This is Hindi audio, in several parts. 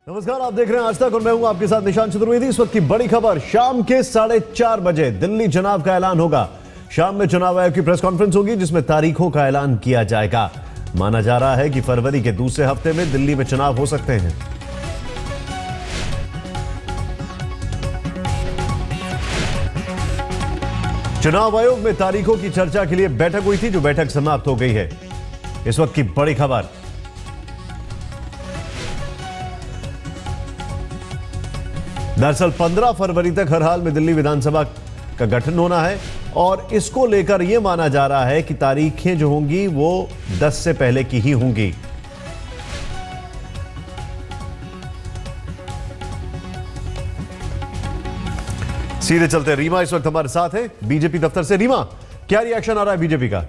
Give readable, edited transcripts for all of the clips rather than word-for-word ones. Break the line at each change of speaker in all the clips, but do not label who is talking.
नमस्कार, आप देख रहे हैं आज तक और मैं हूं आपके साथ निशान चतुर्वेदी। इस वक्त की बड़ी खबर, शाम के 4:30 बजे दिल्ली चुनाव का ऐलान होगा। शाम में चुनाव आयोग की प्रेस कॉन्फ्रेंस होगी जिसमें तारीखों का ऐलान किया जाएगा। माना जा रहा है कि फरवरी के दूसरे हफ्ते में दिल्ली में चुनाव हो सकते हैं। चुनाव आयोग में तारीखों की चर्चा के लिए बैठक हुई थी, जो बैठक समाप्त हो गई है। इस वक्त की बड़ी खबर, दरअसल 15 फरवरी तक हर हाल में दिल्ली विधानसभा का गठन होना है और इसको लेकर यह माना जा रहा है कि तारीखें जो होंगी वो 10 से पहले की ही होंगी। सीधे चलते, रीमा इस वक्त हमारे साथ है बीजेपी दफ्तर से। रीमा, क्या रिएक्शन आ रहा है बीजेपी का?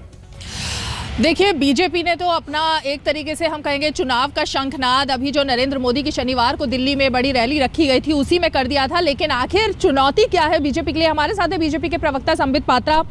देखिए, बीजेपी ने तो अपना एक तरीके से हम कहेंगे चुनाव का शंखनाद अभी जो नरेंद्र मोदी की शनिवार को दिल्ली में बड़ी रैली रखी गई थी उसी में कर दिया था। लेकिन आखिर चुनौती क्या है बीजेपी के लिए? हमारे साथ है बीजेपी के प्रवक्ता संबित पात्रा।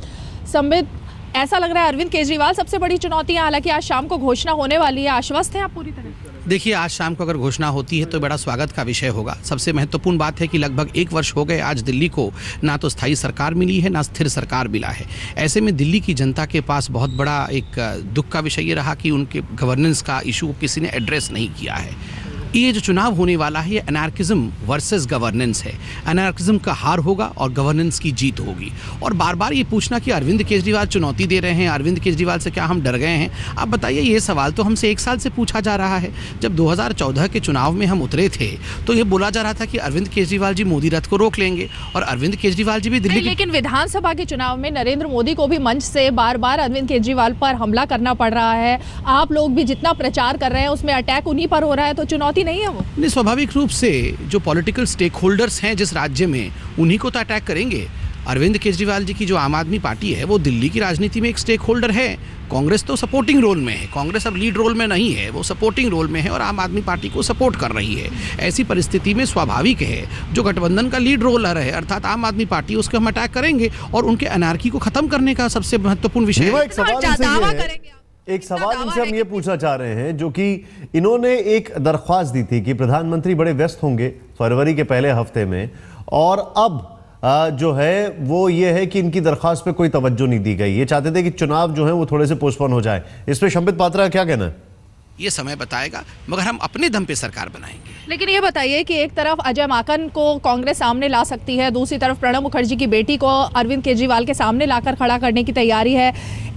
संबित, ऐसा लग रहा है अरविंद केजरीवाल सबसे बड़ी चुनौती है। हालांकि आज शाम को घोषणा होने वाली है, आश्वस्त हैं आप पूरी तरह?
देखिए, आज शाम को अगर घोषणा होती है तो बड़ा स्वागत का विषय होगा। सबसे महत्वपूर्ण बात है कि लगभग 1 वर्ष हो गए आज दिल्ली को ना तो स्थायी सरकार मिली है ना स्थिर सरकार मिला है। ऐसे में दिल्ली की जनता के पास बहुत बड़ा एक दुख का विषय ये रहा कि उनके गवर्नेंस का इशू किसी ने एड्रेस नहीं किया है। ये जो चुनाव होने वाला है ये अनार्किज्म वर्सेस गवर्नेंस है। अनार्किज्म का हार होगा और गवर्नेंस की जीत होगी। और बार बार ये पूछना कि अरविंद केजरीवाल चुनौती दे रहे हैं, अरविंद केजरीवाल से क्या हम डर गए हैं? आप बताइए, ये सवाल तो हमसे 1 साल से पूछा जा रहा है। जब 2014 के चुनाव में हम उतरे थे तो ये बोला जा रहा था कि अरविंद केजरीवाल जी मोदी रथ को रोक लेंगे और अरविंद केजरीवाल जी भी दिल्ली।
लेकिन विधानसभा के चुनाव में नरेंद्र मोदी को भी मंच से बार बार अरविंद केजरीवाल पर हमला करना पड़ रहा है। आप लोग भी जितना प्रचार कर रहे हैं उसमें अटैक उन्हीं पर हो रहा है, तो चुनौती नहीं है वो?
नहीं, स्वाभाविक रूप से जो पॉलिटिकल स्टेक होल्डर्स हैं जिस राज्य में, उन्हीं को तो अटैक करेंगे। अरविंद केजरीवाल जी की जो आम आदमी पार्टी है वो दिल्ली की राजनीति में एक स्टेक होल्डर है। कांग्रेस तो सपोर्टिंग रोल में है, कांग्रेस अब लीड रोल में नहीं है, वो सपोर्टिंग रोल में है और आम आदमी पार्टी को सपोर्ट कर रही है। ऐसी परिस्थिति में स्वाभाविक है जो गठबंधन का लीड रोलर है अर्थात आम आदमी पार्टी, उसको हम अटैक करेंगे और उनके अनार्की को खत्म करने का सबसे महत्वपूर्ण विषय है।
एक सवाल इनसे हम ये पूछना चाह रहे हैं, जो कि इन्होंने एक दरख्वास्त दी थी कि प्रधानमंत्री बड़े व्यस्त होंगे फरवरी के पहले हफ्ते में, और अब जो है वो ये है कि इनकी दरख्वास्त पे कोई तवज्जो नहीं दी गई। ये चाहते थे कि चुनाव जो है वो थोड़े से पोस्टपोन हो जाए। इस पे संबित पात्रा क्या कहना है?
ये समय बताएगा, मगर हम अपने दम पे सरकार बनाएंगे।
लेकिन ये बताइए कि एक तरफ अजय माकन को कांग्रेस सामने ला सकती है, दूसरी तरफ प्रणब मुखर्जी की बेटी को अरविंद केजरीवाल के सामने लाकर खड़ा करने की तैयारी है।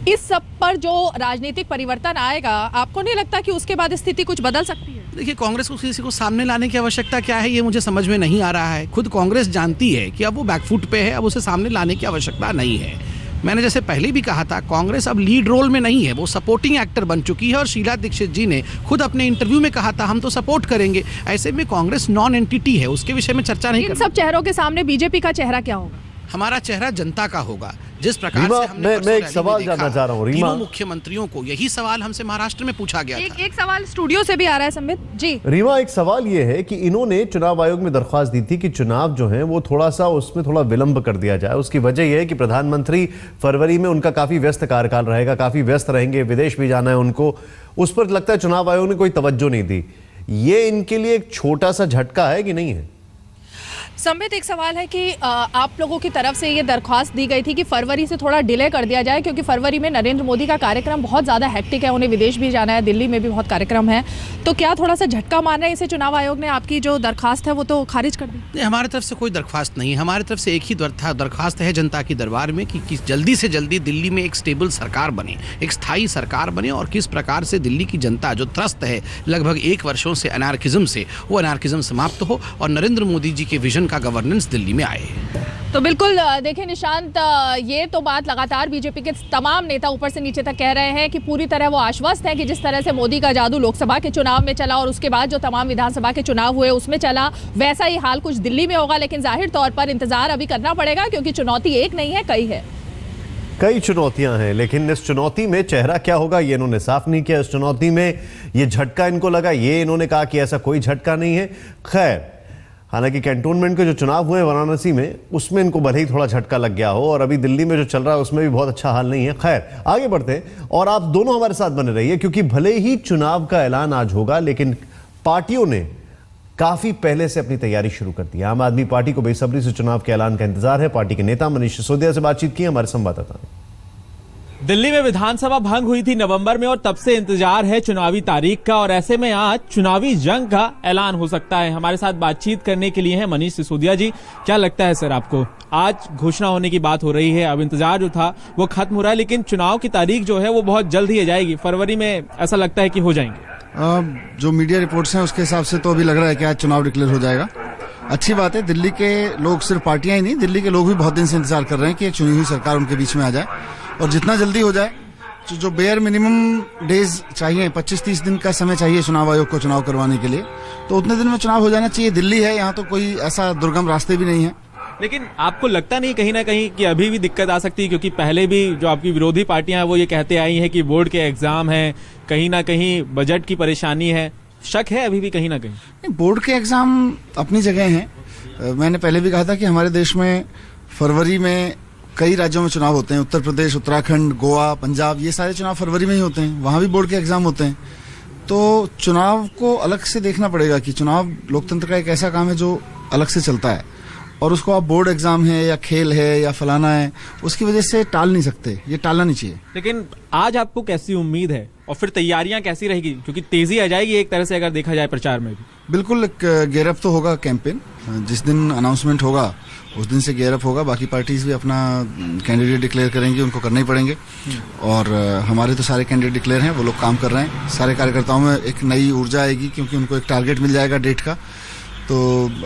इस सब पर जो राजनीतिक परिवर्तन आएगा, आपको नहीं लगता कि उसके बाद स्थिति कुछ बदल सकती है?
देखिए, कांग्रेस को किसी को सामने लाने की आवश्यकता क्या है ये मुझे समझ में नहीं आ रहा है। खुद कांग्रेस जानती है कि अब वो बैकफुट पे है, अब उसे सामने लाने की आवश्यकता नहीं है। मैंने जैसे पहले भी कहा था, कांग्रेस अब लीड रोल में नहीं है, वो सपोर्टिंग एक्टर बन चुकी है। और शीला दीक्षित जी ने खुद अपने इंटरव्यू में कहा था हम तो सपोर्ट करेंगे। ऐसे में कांग्रेस नॉन एंटिटी है, उसके विषय में चर्चा नहीं।
इन सब चेहरों के सामने बीजेपी का चेहरा क्या होगा?
हमारा चेहरा जनता का होगा। जिस प्रकार से हमने
मैं एक सवाल जानना चाह रहा हूं रीमा,
तीनों मुख्यमंत्रियों को यही सवाल हमसे महाराष्ट्र में पूछा गया था।
एक सवाल स्टूडियो से भी आ रहा है संबित जी।
रीमा, एक सवाल ये है कि इन्होंने चुनाव आयोग में दरख्वास्त दी थी कि चुनाव जो है वो थोड़ा सा उसमें थोड़ा विलंब कर दिया जाए। उसकी वजह यह है कि प्रधानमंत्री फरवरी में उनका काफी व्यस्त कार्यकाल रहेगा, काफी व्यस्त रहेंगे, विदेश भी जाना है उनको। उस पर लगता है चुनाव आयोग ने कोई तवज्जो नहीं दी। ये इनके लिए एक छोटा सा झटका है कि नहीं है?
संबित, एक सवाल है कि आप लोगों की तरफ से ये दरख्वास्त दी गई थी कि फरवरी से थोड़ा डिले कर दिया जाए, क्योंकि फरवरी में नरेंद्र मोदी का कार्यक्रम बहुत ज़्यादा हेक्टिक है, उन्हें विदेश भी जाना है, दिल्ली में भी बहुत कार्यक्रम है। तो क्या थोड़ा सा झटका मार रहे हैं इसे चुनाव आयोग ने? आपकी जो दरख्वास्त है वो तो खारिज कर दी।
हमारी तरफ से कोई दरख्वास्त नहीं है। हमारी तरफ से एक ही दरख्वास्त है जनता की दरबार में कि जल्दी से जल्दी दिल्ली में एक स्टेबल सरकार बने, एक स्थायी सरकार बने और किस प्रकार से दिल्ली की जनता जो त्रस्त है लगभग 1 वर्षों से अनार्किज्म से, वो अनार्किज्म समाप्त हो और नरेंद्र मोदी जी के विजन का गवर्नेंस दिल्ली में आए।
तो बिल्कुल देखिए निशांत, ये तो बात लगातार बीजेपी के तमाम नेता ऊपर से नीचे तक कह रहे हैं कि पूरी तरह वो आश्वस्त हैं कि जिस तरह से मोदी का जादू लोकसभा के चुनाव में चला और उसके बाद जो तमाम विधानसभा के चुनाव हुए उसमें चला, वैसा ही हाल कुछ दिल्ली में होगा। लेकिन जाहिर तौर पर इंतजार अभी करना पड़ेगा, क्योंकि चुनौती एक नहीं है, कई है।
कई चुनौतियां हैं, लेकिन इस चुनौती में चेहरा क्या होगा ये इन्होंने साफ नहीं किया। इस चुनौती में ये झटका इनको लगा, ये इन्होंने कहा कि ऐसा कोई झटका नहीं है। खैर, हालांकि कैंटोनमेंट के जो चुनाव हुए वाराणसी में, उसमें इनको भले ही थोड़ा झटका लग गया हो, और अभी दिल्ली में जो चल रहा है उसमें भी बहुत अच्छा हाल नहीं है। खैर, आगे बढ़ते हैं और आप दोनों हमारे साथ बने रहिए, क्योंकि भले ही चुनाव का ऐलान आज होगा, लेकिन पार्टियों ने काफी पहले से अपनी तैयारी शुरू कर दी है। आम आदमी पार्टी को बेसब्री से चुनाव के ऐलान का इंतजार है। पार्टी के नेता मनीष सिसोदिया से बातचीत की हमारे संवाददाता ने।
दिल्ली में विधानसभा भंग हुई थी नवंबर में और तब से इंतजार है चुनावी तारीख का, और ऐसे में आज चुनावी जंग का ऐलान हो सकता है। हमारे साथ बातचीत करने के लिए हैं मनीष सिसोदिया जी। क्या लगता है सर आपको, आज घोषणा होने की बात हो रही है, अब इंतजार जो था वो खत्म हो रहा है, लेकिन चुनाव की तारीख जो है वो बहुत जल्द ही आ जाएगी, फरवरी में ऐसा लगता है कि हो जाएंगे?
जो मीडिया रिपोर्ट्स हैं उसके हिसाब से तो अभी लग रहा है कि आज चुनाव डिक्लेयर हो जाएगा। अच्छी बात है, दिल्ली के लोग, सिर्फ पार्टियां ही नहीं, दिल्ली के लोग भी बहुत दिन से इंतजार कर रहे हैं कि एक चुनी हुई सरकार उनके बीच में आ जाए, और जितना जल्दी हो जाए, जो बेयर मिनिमम डेज चाहिए, 25-30 दिन का समय चाहिए चुनाव आयोग को चुनाव करवाने के लिए, तो उतने दिन में चुनाव हो जाना चाहिए। दिल्ली है, यहाँ तो कोई ऐसा दुर्गम रास्ते भी नहीं है।
लेकिन आपको लगता नहीं कहीं ना कहीं कि अभी भी दिक्कत आ सकती है, क्योंकि पहले भी जो आपकी विरोधी पार्टियां हैं वो ये कहते आई हैं कि बोर्ड के एग्जाम हैं, कहीं ना कहीं बजट की परेशानी है, शक है अभी भी कहीं ना कहीं?
बोर्ड के एग्जाम अपनी जगह हैं। मैंने पहले भी कहा था कि हमारे देश में फरवरी में कई राज्यों में चुनाव होते हैं, उत्तर प्रदेश, उत्तराखंड, गोवा, पंजाब, ये सारे चुनाव फरवरी में ही होते हैं, वहां भी बोर्ड के एग्जाम होते हैं। तो चुनाव को अलग से देखना पड़ेगा कि चुनाव लोकतंत्र का एक ऐसा काम है जो अलग से चलता है, और उसको आप बोर्ड एग्जाम है या खेल है या फलाना है उसकी वजह से टाल नहीं सकते, ये टालना नहीं चाहिए।
लेकिन आज आपको कैसी उम्मीद है, और फिर तैयारियां कैसी रहेगी, क्योंकि तेजी आ जाएगी एक तरह से अगर देखा जाए प्रचार में भी?
बिल्कुल, एक गेयरअप तो होगा कैंपेन, जिस दिन अनाउंसमेंट होगा उस दिन से गेयरअप होगा। बाकी पार्टीज भी अपना कैंडिडेट डिक्लेयर करेंगे, उनको करना ही पड़ेंगे, और हमारे तो सारे कैंडिडेट डिक्लेयर हैं, वो लोग काम कर रहे हैं। सारे कार्यकर्ताओं में एक नई ऊर्जा आएगी, क्योंकि उनको एक टारगेट मिल जाएगा डेट का, तो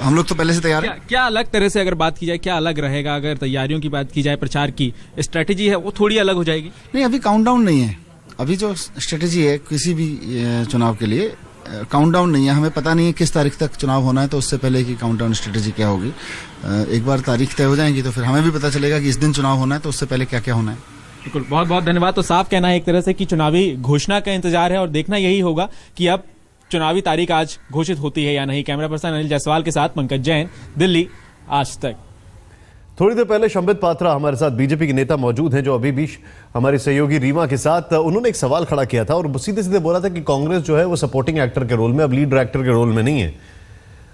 हम लोग तो पहले से तैयार हैं।
क्या अलग तरह से अगर बात की जाए, क्या अलग रहेगा अगर तैयारियों की बात की जाए, प्रचार की स्ट्रेटेजी है वो थोड़ी अलग हो जाएगी?
नहीं, अभी काउंटडाउन नहीं है। अभी जो स्ट्रेटेजी है किसी भी चुनाव के लिए, काउंटडाउन नहीं है। हमें पता नहीं है किस तारीख तक चुनाव होना है, तो उससे पहले की काउंटडाउन स्ट्रेटेजी क्या होगी। एक बार तारीख तय हो जाएगी तो फिर हमें भी पता चलेगा कि इस दिन चुनाव होना है, तो उससे पहले क्या क्या होना है।
बिल्कुल, बहुत बहुत धन्यवाद। तो साफ कहना है एक तरह से कि चुनावी घोषणा का इंतजार है, और देखना यही होगा कि अब चुनावी तारीख आज घोषित होती है या नहीं। कैमरा पर्सन अनिल जायसवाल के साथ पंकज जैन, दिल्ली, आज तक।
थोड़ी देर पहले संबित पात्रा हमारे साथ बीजेपी के नेता मौजूद हैं, जो अभी भी हमारी सहयोगी रीमा के साथ, उन्होंने एक सवाल खड़ा किया था और सीधे सीधे बोला था कि कांग्रेस जो है वो सपोर्टिंग एक्टर के रोल में, अब लीड एक्टर के रोल में नहीं है।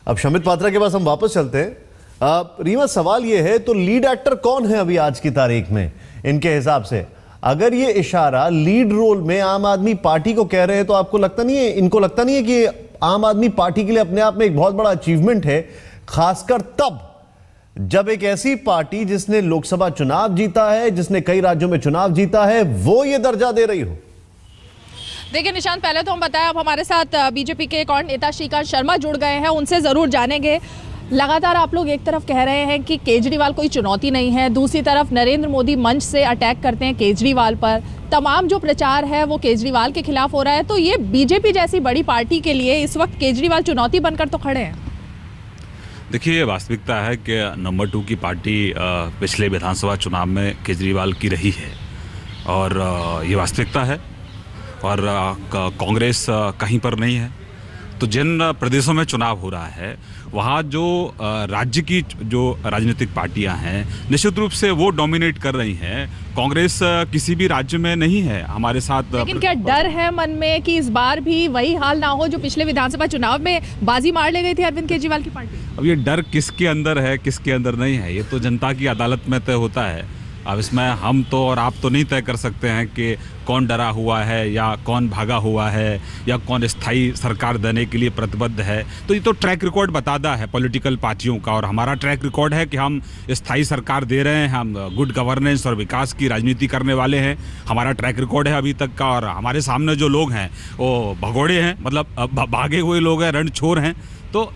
अब संबित पात्रा के पास हम वापस चलते हैं। रीमा, सवाल ये है, तो लीड एक्टर कौन है अभी आज की तारीख में इनके हिसाब से? अगर ये इशारा लीड रोल में आम आदमी पार्टी को कह रहे हैं, तो आपको लगता नहीं है, इनको लगता नहीं है कि आम आदमी पार्टी के लिए अपने आप में एक बहुत बड़ा अचीवमेंट है, खासकर तब जब एक ऐसी पार्टी जिसने लोकसभा चुनाव जीता है, जिसने कई राज्यों में चुनाव जीता है, वो ये दर्जा दे रही हो?
देखिए निशांत, पहले तो हम बताएं, अब हमारे साथ बीजेपी के एक और नेता श्रीकांत शर्मा जुड़ गए हैं, उनसे जरूर जानेंगे। लगातार आप लोग एक तरफ कह रहे हैं कि केजरीवाल कोई चुनौती नहीं है, दूसरी तरफ नरेंद्र मोदी मंच से अटैक करते हैं केजरीवाल पर, तमाम जो प्रचार है वो केजरीवाल के खिलाफ हो रहा है, तो ये बीजेपी जैसी बड़ी पार्टी के लिए इस वक्त केजरीवाल चुनौती बनकर तो खड़े हैं।
देखिए, वास्तविकता है कि नंबर 2 की पार्टी पिछले विधानसभा चुनाव में केजरीवाल की रही है, और ये वास्तविकता है, और कांग्रेस कहीं पर नहीं है। तो जिन प्रदेशों में चुनाव हो रहा है वहाँ जो राज्य की जो राजनीतिक पार्टियां हैं, निश्चित रूप से वो डोमिनेट कर रही हैं। कांग्रेस किसी भी राज्य में नहीं है हमारे साथ।
लेकिन क्या डर है मन में कि इस बार भी वही हाल ना हो जो पिछले विधानसभा चुनाव में बाजी मार ले गई थी अरविंद केजरीवाल की पार्टी?
अब ये डर किसके अंदर है, किसके अंदर नहीं है, ये तो जनता की अदालत में तय होता है। अब इसमें हम तो और आप तो नहीं तय कर सकते हैं कि कौन डरा हुआ है या कौन भागा हुआ है या कौन स्थायी सरकार देने के लिए प्रतिबद्ध है। तो ये तो ट्रैक रिकॉर्ड बताता है पॉलिटिकल पार्टियों का, और हमारा ट्रैक रिकॉर्ड है कि हम स्थायी सरकार दे रहे हैं, हम गुड गवर्नेंस और विकास की राजनीति करने वाले हैं। हमारा ट्रैक रिकॉर्ड है अभी तक का, और हमारे सामने जो लोग हैं वो भगोड़े हैं, मतलब भागे हुए लोग हैं, रणछोर हैं। तो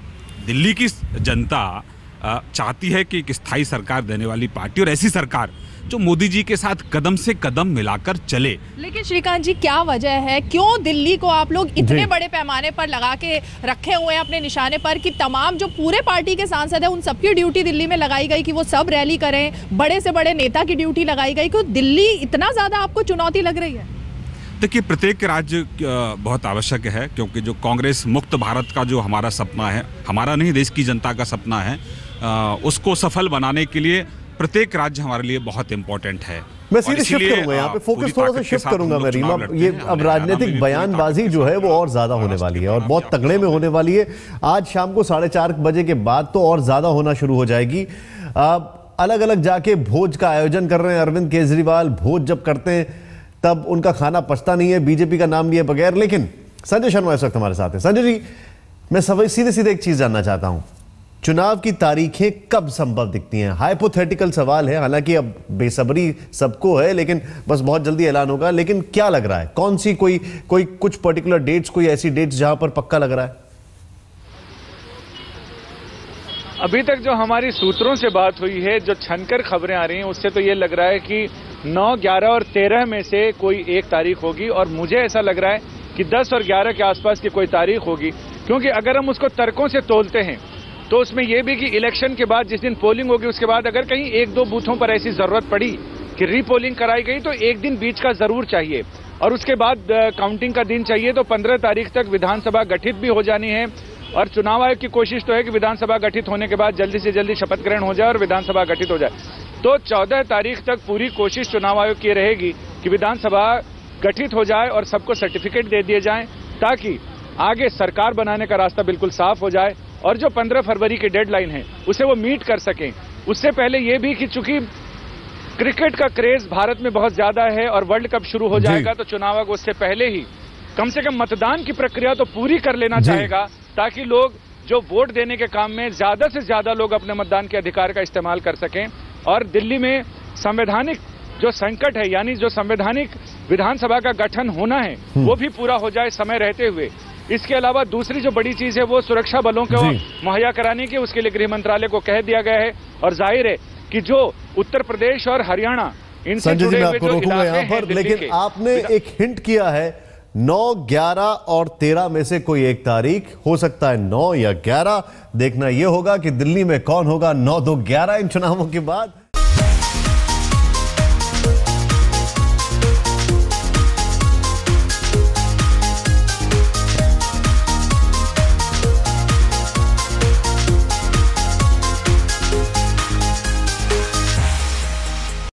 दिल्ली की जनता चाहती है कि एक स्थायी सरकार देने वाली पार्टी, और ऐसी सरकार जो मोदी जी के साथ कदम से कदम मिलाकर चले।
लेकिन श्रीकांत जी, क्या वजह है, क्यों दिल्ली को आप लोग इतने बड़े पैमाने पर लगा के रखे हुए हैं अपने निशाने पर, कि तमाम जो पूरे पार्टी के सांसद हैं उन सबकी ड्यूटी दिल्ली में लगाई गई कि वो सब रैली करें, बड़े से बड़े नेता की ड्यूटी लगाई गई, क्यों दिल्ली इतना ज्यादा आपको चुनौती लग रही है?
देखिए, प्रत्येक राज्य बहुत आवश्यक है, क्योंकि जो कांग्रेस मुक्त भारत का जो हमारा सपना है, हमारा नहीं देश की जनता का सपना है, उसको सफल बनाने के लिए प्रत्येक राज्य हमारे लिए बहुत इंपॉर्टेंट है।
मैं सीधे शिफ्ट करूंगा यहाँ पे, फोकस थोड़ा सा शिफ्ट करूंगा मैं रीमा। ये अब राजनीतिक बयानबाजी जो है वो और ज्यादा होने वाली है और बहुत तगड़े में होने वाली है। आज शाम को 4:30 बजे के बाद तो और ज्यादा होना शुरू हो जाएगी। अलग अलग जाके भोज का आयोजन कर रहे हैं अरविंद केजरीवाल। भोज जब करते हैं तब उनका खाना पचता नहीं है बीजेपी का नाम लिए बगैर। लेकिन संजय शर्मा इस वक्त हमारे साथ है। संजय जी, मैं सीधे सीधे एक चीज जानना चाहता हूं, चुनाव की तारीखें कब संभव दिखती हैं? हाइपोथेटिकल सवाल है, हालांकि अब बेसब्री सबको है, लेकिन बस बहुत जल्दी ऐलान होगा। लेकिन क्या लग रहा है, कौन सी कोई कुछ पर्टिकुलर डेट्स, कोई ऐसी डेट्स जहां पर पक्का लग रहा है?
अभी तक जो हमारी सूत्रों से बात हुई है, जो छनकर खबरें आ रही हैं, उससे तो ये लग रहा है कि 9, 11 और 13 में से कोई एक तारीख होगी। और मुझे ऐसा लग रहा है कि 10 और 11 के आसपास की कोई तारीख होगी, क्योंकि अगर हम उसको तर्कों से तोलते हैं तो उसमें यह भी कि इलेक्शन के बाद जिस दिन पोलिंग होगी उसके बाद अगर कहीं 1-2 बूथों पर ऐसी जरूरत पड़ी कि रीपोलिंग कराई गई तो एक दिन बीच का जरूर चाहिए और उसके बाद काउंटिंग का दिन चाहिए। तो 15 तारीख तक विधानसभा गठित भी हो जानी है और चुनाव आयोग की कोशिश तो है कि विधानसभा गठित होने के बाद जल्दी से जल्दी शपथ ग्रहण हो जाए और विधानसभा गठित हो जाए। तो 14 तारीख तक पूरी कोशिश चुनाव आयोग की रहेगी कि विधानसभा गठित हो जाए और सबको सर्टिफिकेट दे दिए जाएं, ताकि आगे सरकार बनाने का रास्ता बिल्कुल साफ हो जाए और जो 15 फरवरी की डेडलाइन है उसे वो मीट कर सकें। उससे पहले ये भी कि चूंकि क्रिकेट का क्रेज भारत में बहुत ज्यादा है और वर्ल्ड कप शुरू हो जाएगा तो चुनाव आयोग उससे पहले ही कम से कम मतदान की प्रक्रिया तो पूरी कर लेना चाहेगा, ताकि लोग जो वोट देने के काम में ज्यादा से ज्यादा लोग अपने मतदान के अधिकार का इस्तेमाल कर सकें। और दिल्ली में संवैधानिक जो संकट है, यानी जो संवैधानिक विधानसभा का गठन होना है, वो भी पूरा हो जाए समय रहते हुए। इसके अलावा दूसरी जो बड़ी चीज है वो सुरक्षा बलों को मुहैया कराने की, उसके लिए गृह मंत्रालय को कह दिया गया है। और जाहिर है कि जो उत्तर प्रदेश और हरियाणा इनसे जुड़े हुए जो इलाके हैं,
लेकिन आपने एक हिंट किया है 9, 11 और 13 में से कोई एक तारीख हो सकता है, 9 या 11। देखना यह होगा कि दिल्ली में कौन होगा 9, 2, 11 इन चुनावों के बाद।